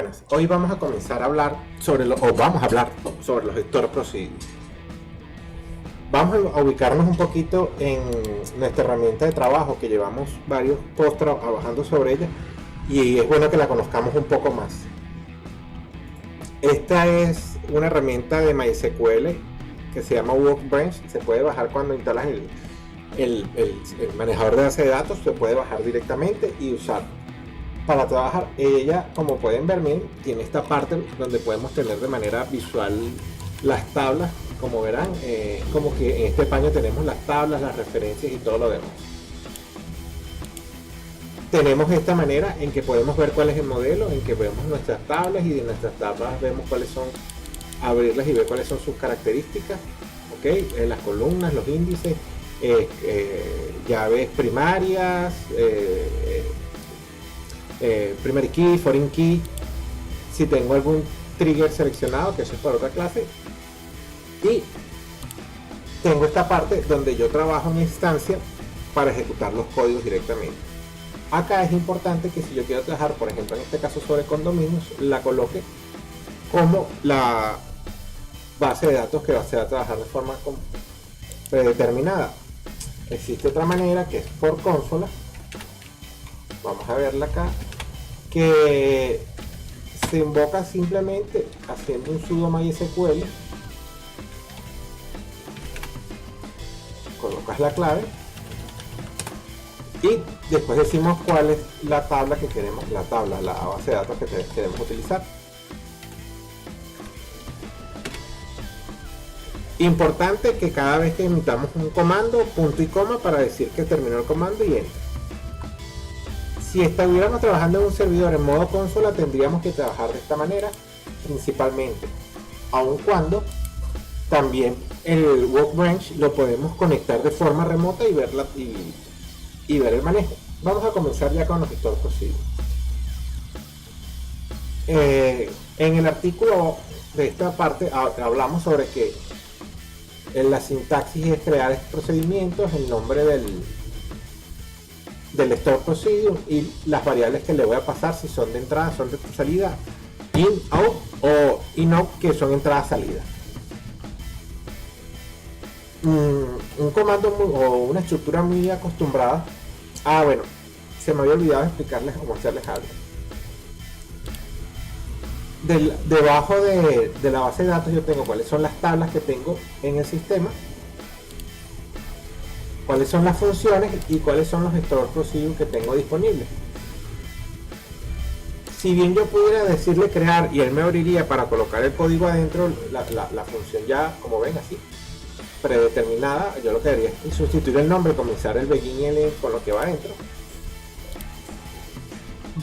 buenas. Hoy vamos a comenzar a hablar sobre los Store Procedures. Vamos a ubicarnos un poquito en nuestra herramienta de trabajo, que llevamos varios posts trabajando sobre ella, y es bueno que la conozcamos un poco más. Esta es una herramienta de MySQL que se llama Workbench. Se puede bajar cuando instalas el manejador de base de datos, se puede bajar directamente y usar para trabajar. Ella, como pueden ver, tiene esta parte donde podemos tener de manera visual las tablas. Como verán, como que en este paño tenemos las tablas, las referencias y todo lo demás. Tenemos esta manera en que podemos ver cuál es el modelo, en que vemos nuestras tablas, y de nuestras tablas vemos cuáles son, abrirlas y ver cuáles son sus características, las columnas, los índices, llaves primarias, primary key, foreign key, si tengo algún trigger seleccionado, que eso es para otra clase, y tengo esta parte donde yo trabajo en instancia para ejecutar los códigos directamente. Acá es importante que si yo quiero trabajar, por ejemplo en este caso sobre condominios, la coloque como la base de datos que va a trabajar de forma predeterminada. Existe otra manera que es por consola. Vamos a verla acá, que se invoca simplemente haciendo un sudo mysql, colocas la clave y después decimos cuál es la tabla que queremos, la base de datos que queremos utilizar. Importante que cada vez que emitamos un comando, punto y coma para decir que terminó el comando y enter. Si estuviéramos trabajando en un servidor en modo consola, tendríamos que trabajar de esta manera principalmente, aun cuando también el Workbench lo podemos conectar de forma remota y ver el manejo. Vamos a comenzar ya con los Store Procedures. En el artículo de esta parte hablamos sobre que la sintaxis es crear procedimientos, el nombre del Store Procedure y las variables que le voy a pasar, si son de entrada, son de salida, in, out o in, out, que son entrada, salida. Un comando o una estructura muy acostumbrada. Bueno, se me había olvidado explicarles o mostrarles algo. Debajo de la base de datos yo tengo cuáles son las tablas que tengo en el sistema, cuáles son las funciones y cuáles son los Store Procedures que tengo disponibles. Si bien yo pudiera decirle crear y él me abriría para colocar el código adentro, la función ya, como ven, así predeterminada, yo lo que haría es sustituir el nombre, comenzar el begin y el end con lo que va adentro.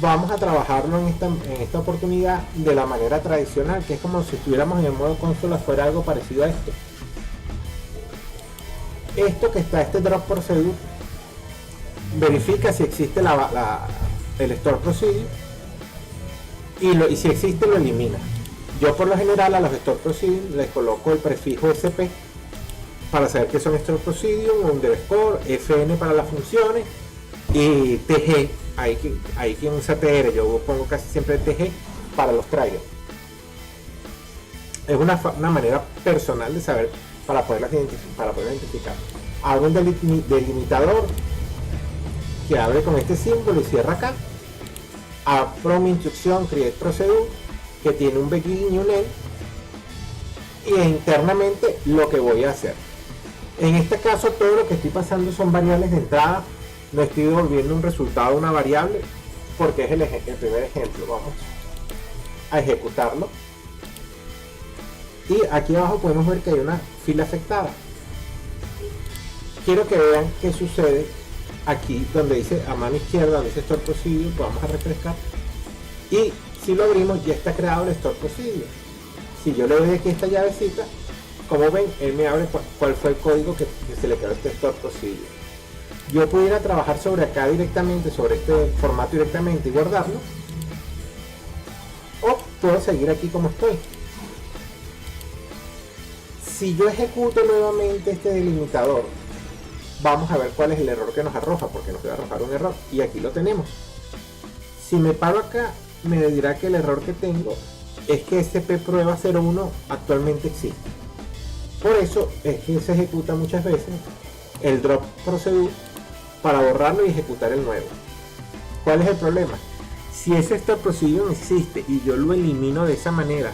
Vamos a trabajarlo en esta oportunidad de la manera tradicional, que es como si estuviéramos en el modo consola, fuera algo parecido a esto. Esto que está, este drop procedure, verifica si existe el Store Procedure y si existe lo elimina. Yo por lo general a los Store Procedure les coloco el prefijo SP para saber que son Store Procedure, underscore, FN para las funciones y TG. Hay quien usa TR, yo pongo casi siempre TG para los triggers. Es una manera personal de saber para poder identificar. Hago un delimitador que abre con este símbolo y cierra acá. Abro mi instrucción create procedure que tiene un begin y un end, y internamente lo que voy a hacer. En este caso todo lo que estoy pasando son variables de entrada, no estoy devolviendo un resultado de una variable porque es el primer ejemplo. Vamos a ejecutarlo y aquí abajo podemos ver que hay una fila afectada. Quiero que vean qué sucede aquí donde dice a mano izquierda, donde dice Store Procedure. Vamos a refrescar y si lo abrimos ya está creado el Store Procedure. Si yo le doy aquí esta llavecita, como ven, él me abre cuál fue el código que se le creó este Store Procedure. Yo pudiera trabajar sobre acá directamente, sobre este formato directamente y guardarlo, o puedo seguir aquí como estoy. Si yo ejecuto nuevamente este delimitador, vamos a ver cuál es el error que nos arroja, porque nos va a arrojar un error, y aquí lo tenemos. Si me paro acá, me dirá que el error que tengo es que SP prueba 01 actualmente existe. Por eso es que se ejecuta muchas veces el drop procedure para borrarlo y ejecutar el nuevo. ¿Cuál es el problema? Si ese stop procedure existe y yo lo elimino de esa manera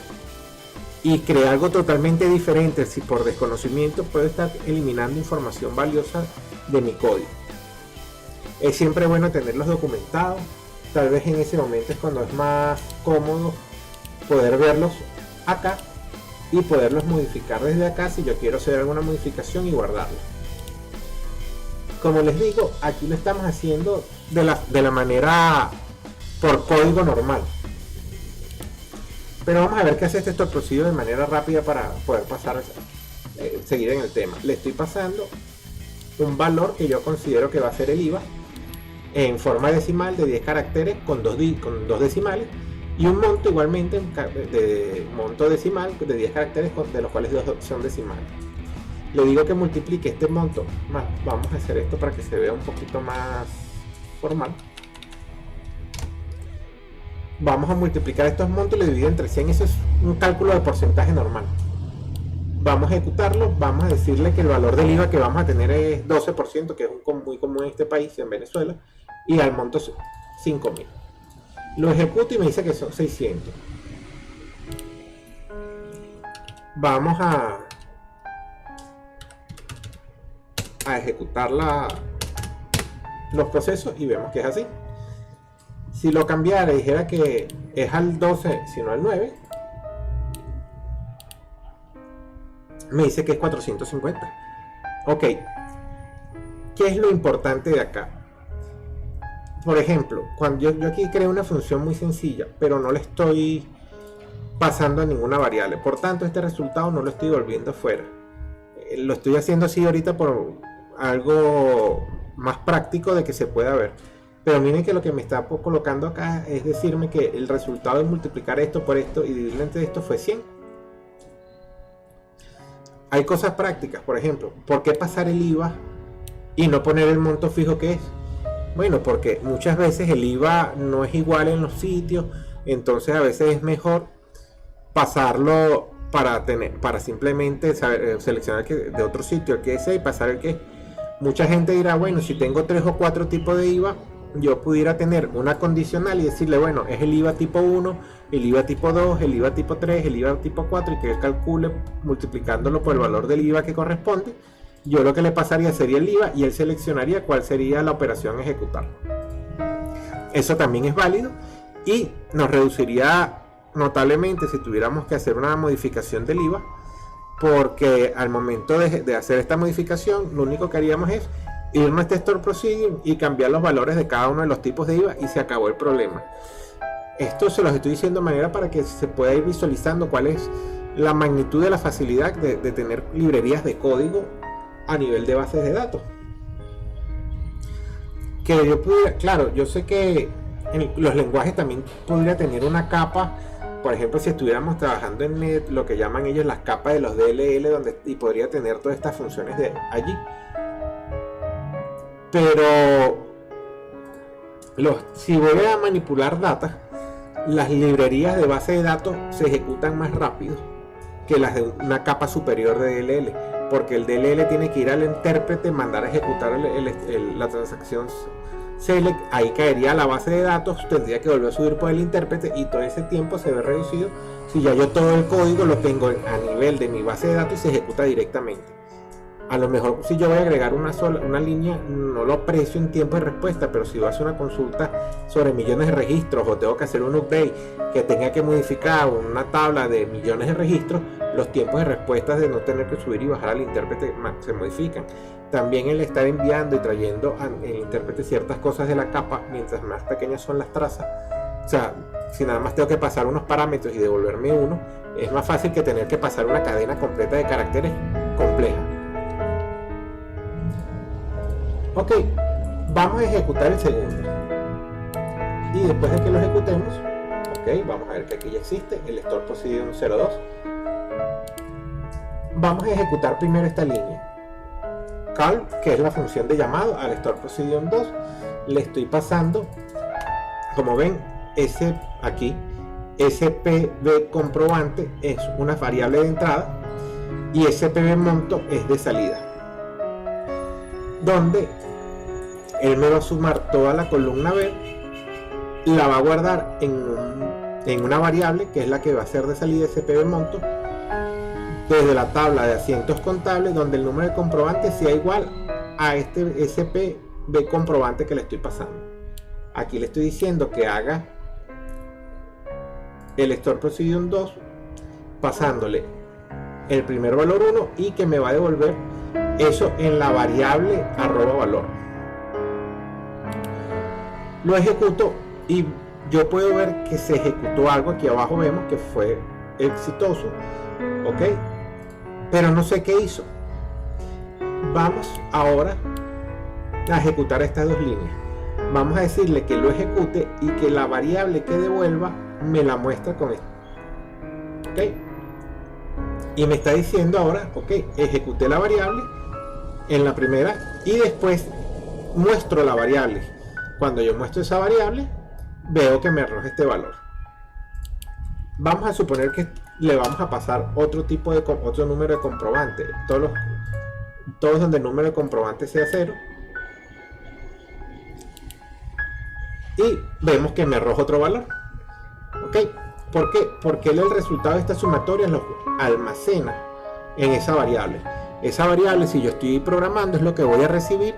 y creo algo totalmente diferente, si por desconocimiento puedo estar eliminando información valiosa de mi código. Es siempre bueno tenerlos documentados. Tal vez en ese momento es cuando es más cómodo poder verlos acá y poderlos modificar desde acá si yo quiero hacer alguna modificación y guardarlo. Como les digo, aquí lo estamos haciendo de la manera por código normal. Pero vamos a ver qué hace este stop procedure de manera rápida para poder pasar, seguir en el tema. Le estoy pasando un valor que yo considero que va a ser el IVA en forma decimal de 10 caracteres con dos decimales, y un monto igualmente de monto decimal de 10 caracteres de los cuales 2 son decimales. Le digo que multiplique este monto más, vamos a hacer esto para que se vea un poquito más formal. Vamos a multiplicar estos montos y lo divido entre 100. Eso es un cálculo de porcentaje normal. Vamos a ejecutarlo, vamos a decirle que el valor del IVA que vamos a tener es 12%, que es muy común en este país, en Venezuela, y al monto 5.000. Lo ejecuto y me dice que son 600. Vamos a ejecutar los procesos y vemos que es así. Si lo cambiara y dijera que es al 12, sino al 9, me dice que es 450. Ok, ¿qué es lo importante de acá? Por ejemplo, cuando yo aquí creo una función muy sencilla, pero no le estoy pasando a ninguna variable, por tanto este resultado no lo estoy volviendo fuera. Lo estoy haciendo así ahorita por algo más práctico de que se pueda ver. Pero miren que lo que me está colocando acá es decirme que el resultado de multiplicar esto por esto y dividirlo entre esto fue 100. Hay cosas prácticas, por ejemplo, ¿por qué pasar el IVA y no poner el monto fijo que es? Bueno, porque muchas veces el IVA no es igual en los sitios, entonces a veces es mejor pasarlo para simplemente saber, seleccionar de otro sitio el que es y pasar el que es. Mucha gente dirá, bueno, si tengo 3 o 4 tipos de IVA, yo pudiera tener una condicional y decirle, bueno, es el IVA tipo 1, el IVA tipo 2, el IVA tipo 3, el IVA tipo 4, y que él calcule multiplicándolo por el valor del IVA que corresponde. Yo lo que le pasaría sería el IVA y él seleccionaría cuál sería la operación a ejecutar. Eso también es válido y nos reduciría notablemente si tuviéramos que hacer una modificación del IVA, porque al momento de hacer esta modificación lo único que haríamos es irnos a este store procedure y cambiar los valores de cada uno de los tipos de IVA y se acabó el problema. Esto se los estoy diciendo de manera para que se pueda ir visualizando cuál es la magnitud de la facilidad de tener librerías de código a nivel de bases de datos. Que yo pudiera, claro, yo sé que en los lenguajes también podría tener una capa. Por ejemplo, si estuviéramos trabajando en Net, lo que llaman ellos las capas de los DLL, y podría tener todas estas funciones de allí. Pero si voy a manipular data, las librerías de base de datos se ejecutan más rápido que las de una capa superior de DLL, porque el DLL tiene que ir al intérprete, mandar a ejecutar la transacción select, ahí caería la base de datos, tendría que volver a subir por el intérprete y todo ese tiempo se ve reducido si ya yo todo el código lo tengo a nivel de mi base de datos y se ejecuta directamente. A lo mejor si yo voy a agregar una línea, no lo aprecio en tiempo de respuesta, pero si voy a hacer una consulta sobre millones de registros o tengo que hacer un update que tenga que modificar una tabla de millones de registros, los tiempos de respuesta de no tener que subir y bajar al intérprete se modifican. También el estar enviando y trayendo al intérprete ciertas cosas de la capa, mientras más pequeñas son las trazas, o sea, si nada más tengo que pasar unos parámetros y devolverme uno, es más fácil que tener que pasar una cadena completa de caracteres compleja. Ok, vamos a ejecutar el segundo. Y después de que lo ejecutemos, ok, vamos a ver que aquí ya existe el store procedure 02. Vamos a ejecutar primero esta línea. Call, que es la función de llamado al store procedure 2. Le estoy pasando, como ven, aquí, SPB comprobante es una variable de entrada y SPB monto es de salida, donde él me va a sumar toda la columna B, la va a guardar en una variable que es la que va a ser de salida SPB monto, desde la tabla de asientos contables, donde el número de comprobantes sea igual a este SPB comprobante que le estoy pasando. Aquí le estoy diciendo que haga el Store Procedure 2 pasándole el primer valor 1 y que me va a devolver eso en la variable @valor. Lo ejecuto y yo puedo ver que se ejecutó algo. Aquí abajo vemos que fue exitoso, ok, pero no sé qué hizo. Vamos ahora a ejecutar estas dos líneas. Vamos a decirle que lo ejecute y que la variable que devuelva me la muestra con esto, ok, y me está diciendo ahora, ok, ejecuté la variable en la primera y después muestro la variable. Cuando yo muestro esa variable, veo que me arroja este valor. Vamos a suponer que le vamos a pasar otro número de comprobante, todos donde el número de comprobante sea 0, y vemos que me arroja otro valor, ok. ¿Por qué? Porque el resultado de esta sumatoria lo almacena en esa variable. Esa variable, si yo estoy programando, es lo que voy a recibir,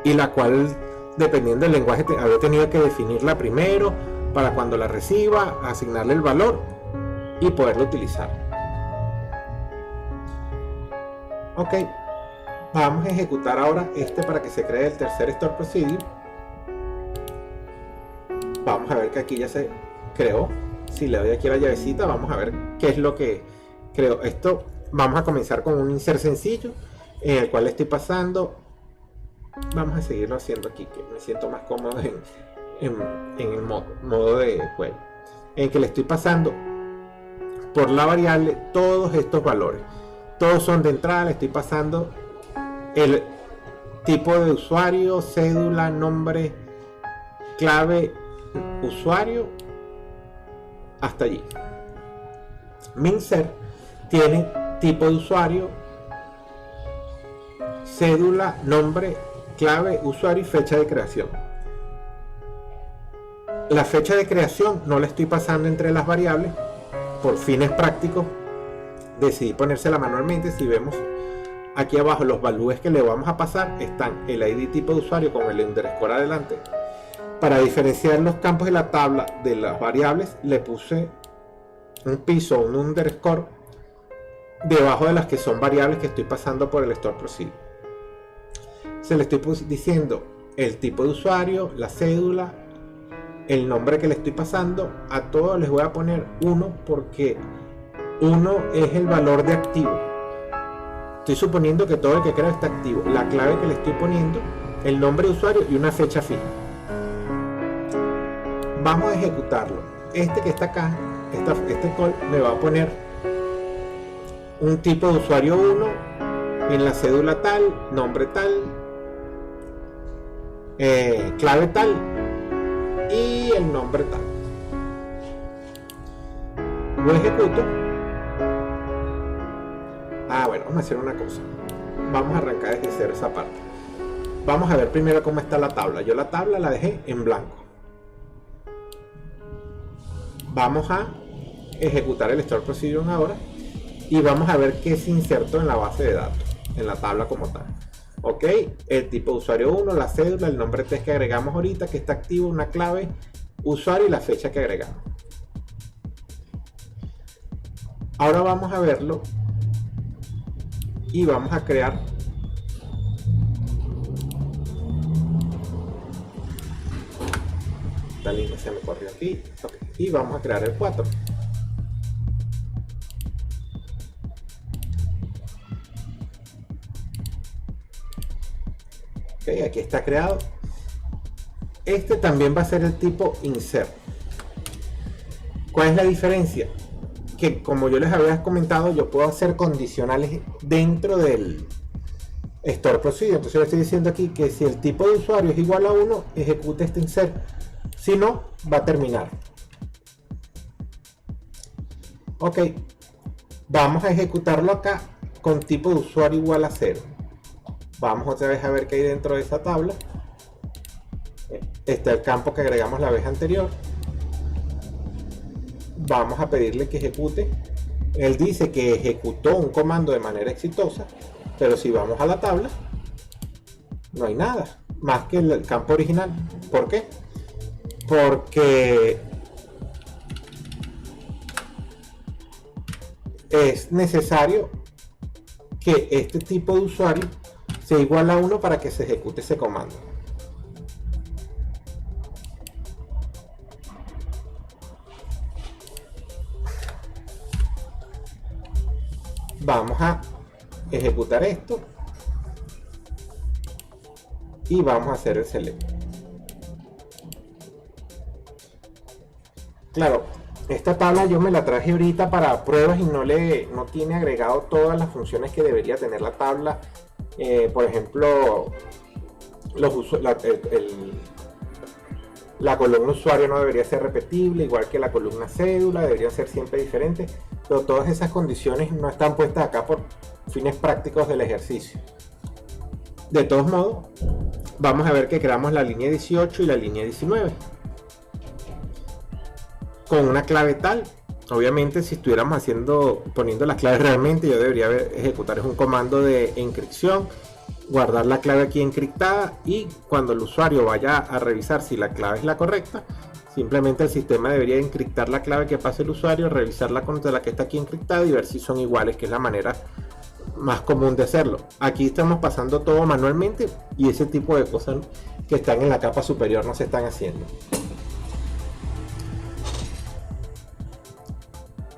y la cual, dependiendo del lenguaje, había tenido que definirla primero para cuando la reciba, asignarle el valor y poderlo utilizar. Ok, vamos a ejecutar ahora para que se cree el tercer Store Procedure. Vamos a ver que aquí ya se creó. Si le doy aquí a la llavecita, vamos a ver qué es lo que creo. Esto, vamos a comenzar con un insert sencillo en el cual le estoy pasando. Vamos a seguirlo haciendo aquí, que me siento más cómodo en el modo de juego, en que le estoy pasando por la variable todos estos valores. Todos son de entrada. Le estoy pasando el tipo de usuario, cédula, nombre, clave, usuario, hasta allí. Mi insert tiene tipo de usuario, cédula, nombre, clave, usuario y fecha de creación. La fecha de creación no la estoy pasando entre las variables. Por fines prácticos decidí ponérsela manualmente. Si vemos aquí abajo los valores que le vamos a pasar, están el ID tipo de usuario con el underscore adelante. Para diferenciar los campos de la tabla de las variables, le puse un piso, un underscore debajo de las que son variables que estoy pasando por el Store Procedure. Se le estoy diciendo el tipo de usuario, la cédula, el nombre que le estoy pasando. A todos les voy a poner 1 porque 1 es el valor de activo. Estoy suponiendo que todo el que creo está activo. La clave que le estoy poniendo, el nombre de usuario y una fecha fija. Vamos a ejecutarlo. Este que está acá, este call me va a poner un tipo de usuario 1 en la cédula tal, nombre tal, clave tal y el nombre tal. Lo ejecuto. Bueno, vamos a hacer una cosa. Vamos a arrancar desde cero esa parte. Vamos a ver primero cómo está la tabla. Yo la tabla la dejé en blanco. Vamos a ejecutar el Store Procedure ahora y vamos a ver qué se insertó en la base de datos, en la tabla como tal. Ok, el tipo de usuario 1, la cédula, el nombre test que agregamos ahorita, que está activo, una clave, usuario y la fecha que agregamos. Ahora vamos a verlo y vamos a crear esta línea, se me corrió aquí. Okay. Y vamos a crear el 4. Ok, aquí está creado. Este también va a ser el tipo insert. ¿Cuál es la diferencia? Que como yo les había comentado, yo puedo hacer condicionales dentro del Store Procedure. Entonces le estoy diciendo aquí que si el tipo de usuario es igual a 1, ejecute este insert. Si no, va a terminar. Ok, vamos a ejecutarlo acá con tipo de usuario igual a 0. Vamos otra vez a ver qué hay dentro de esa tabla. Está el campo que agregamos la vez anterior. Vamos a pedirle que ejecute. Él dice que ejecutó un comando de manera exitosa, pero si vamos a la tabla, no hay nada más que el campo original. ¿Por qué? Porque es necesario que este tipo de usuario sea igual a 1 para que se ejecute ese comando. Vamos a ejecutar esto y vamos a hacer el select. Claro, esta tabla yo me la traje ahorita para pruebas y no tiene agregado todas las funciones que debería tener la tabla. Por ejemplo, la columna usuario no debería ser repetible, igual que la columna cédula, deberían ser siempre diferentes, pero todas esas condiciones no están puestas acá por fines prácticos del ejercicio. De todos modos, vamos a ver que creamos la línea 18 y la línea 19 con una clave tal. Obviamente, si estuviéramos poniendo las claves realmente, yo debería ejecutar un comando de encripción, guardar la clave aquí encriptada, y cuando el usuario vaya a revisar si la clave es la correcta, simplemente el sistema debería encriptar la clave que pase el usuario, revisarla contra la que está aquí encriptada y ver si son iguales, que es la manera más común de hacerlo. Aquí estamos pasando todo manualmente y ese tipo de cosas que están en la capa superior no se están haciendo.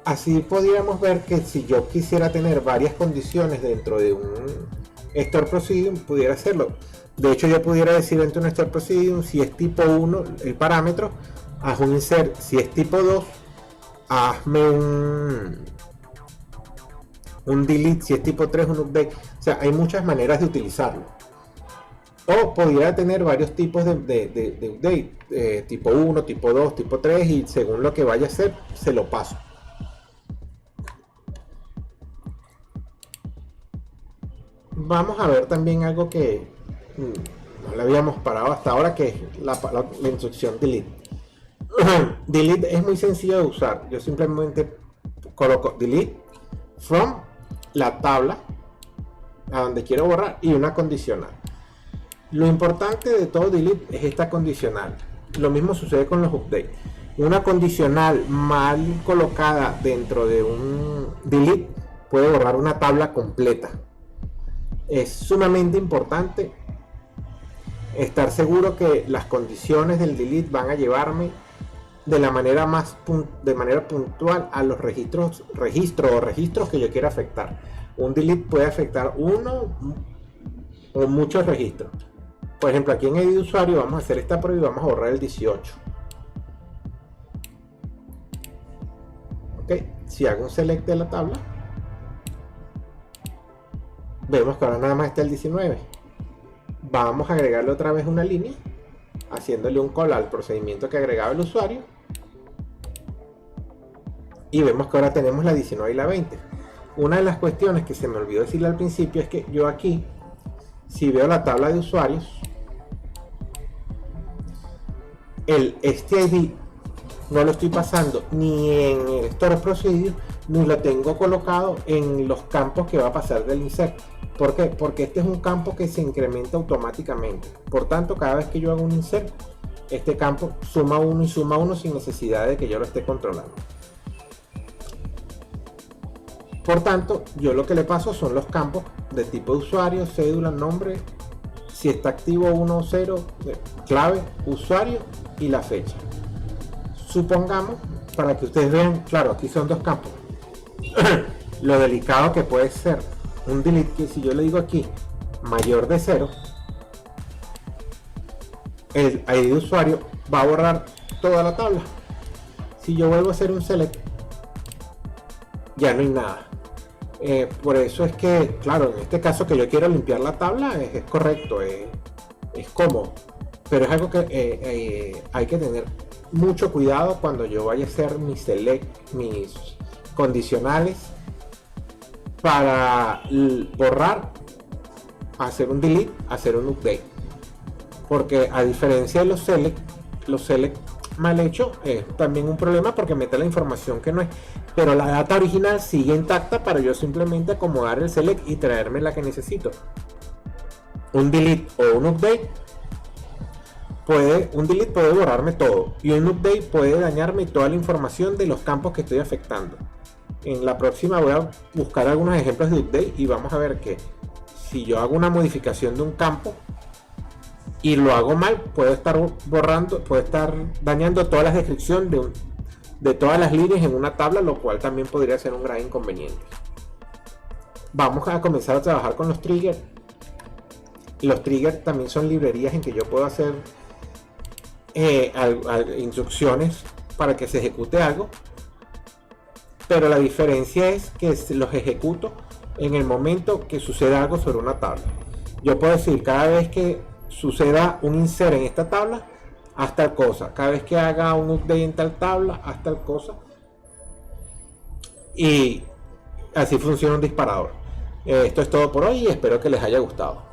Así podríamos ver que si yo quisiera tener varias condiciones dentro de un store procedure, pudiera hacerlo. De hecho, yo pudiera decir dentro de un store procedure, si es tipo 1 el parámetro, haz un insert. Si es tipo 2, hazme un delete. Si es tipo 3, un update. O sea, hay muchas maneras de utilizarlo. O podría tener varios tipos de update, tipo 1, tipo 2, tipo 3, y según lo que vaya a hacer, se lo paso. Vamos a ver también algo que no le habíamos parado hasta ahora, que es la instrucción delete. Delete es muy sencillo de usar. Yo simplemente coloco delete from la tabla a donde quiero borrar y una condicional. Lo importante de todo delete es esta condicional. Lo mismo sucede con los updates. Una condicional mal colocada dentro de un delete puede borrar una tabla completa. Es sumamente importante estar seguro que las condiciones del delete van a llevarme de manera puntual a los registros que yo quiera afectar. Un delete puede afectar uno o muchos registros. Por ejemplo, aquí en edit usuario vamos a hacer esta prueba y vamos a borrar el 18. Ok, si hago un select de la tabla, vemos que ahora nada más está el 19. Vamos a agregarle otra vez una línea, haciéndole un call al procedimiento que agregaba el usuario. Y vemos que ahora tenemos la 19 y la 20. Una de las cuestiones que se me olvidó decirle al principio es que yo aquí, si veo la tabla de usuarios, este ID no lo estoy pasando ni en el Store Procedure, ni lo tengo colocado en los campos que va a pasar del insert. ¿Por qué? Porque este es un campo que se incrementa automáticamente. Por tanto, cada vez que yo hago un insert, este campo suma 1 y suma 1 sin necesidad de que yo lo esté controlando. Por tanto, yo lo que le paso son los campos de tipo de usuario, cédula, nombre, si está activo 1 o 0, clave, usuario y la fecha. Supongamos, para que ustedes vean, claro, aquí son dos campos. Lo delicado que puede ser un delete, que si yo le digo aquí mayor de 0, el ID de usuario va a borrar toda la tabla. Si yo vuelvo a hacer un select, ya no hay nada. Por eso es que, claro, en este caso que yo quiero limpiar la tabla, es correcto, es cómodo. pero es algo que hay que tener mucho cuidado cuando yo vaya a hacer mis condicionales para borrar, hacer un delete, hacer un update, porque a diferencia de los select mal hecho es también un problema porque mete la información que no es, pero la data original sigue intacta para yo simplemente acomodar el select y traerme la que necesito. Un delete o un update un delete puede borrarme todo y un update puede dañarme toda la información de los campos que estoy afectando. En la próxima voy a buscar algunos ejemplos de update y vamos a ver que si yo hago una modificación de un campo y lo hago mal, puedo estar dañando toda la descripción de todas las líneas en una tabla, lo cual también podría ser un gran inconveniente. Vamos a comenzar a trabajar con los triggers. Los triggers también son librerías en que yo puedo hacer instrucciones para que se ejecute algo, pero la diferencia es que los ejecuto en el momento que suceda algo sobre una tabla. Yo puedo decir, cada vez que suceda un insert en esta tabla, haz tal cosa, cada vez que haga un update en tal tabla, haz tal cosa, y así funciona un disparador. Esto es todo por hoy y espero que les haya gustado.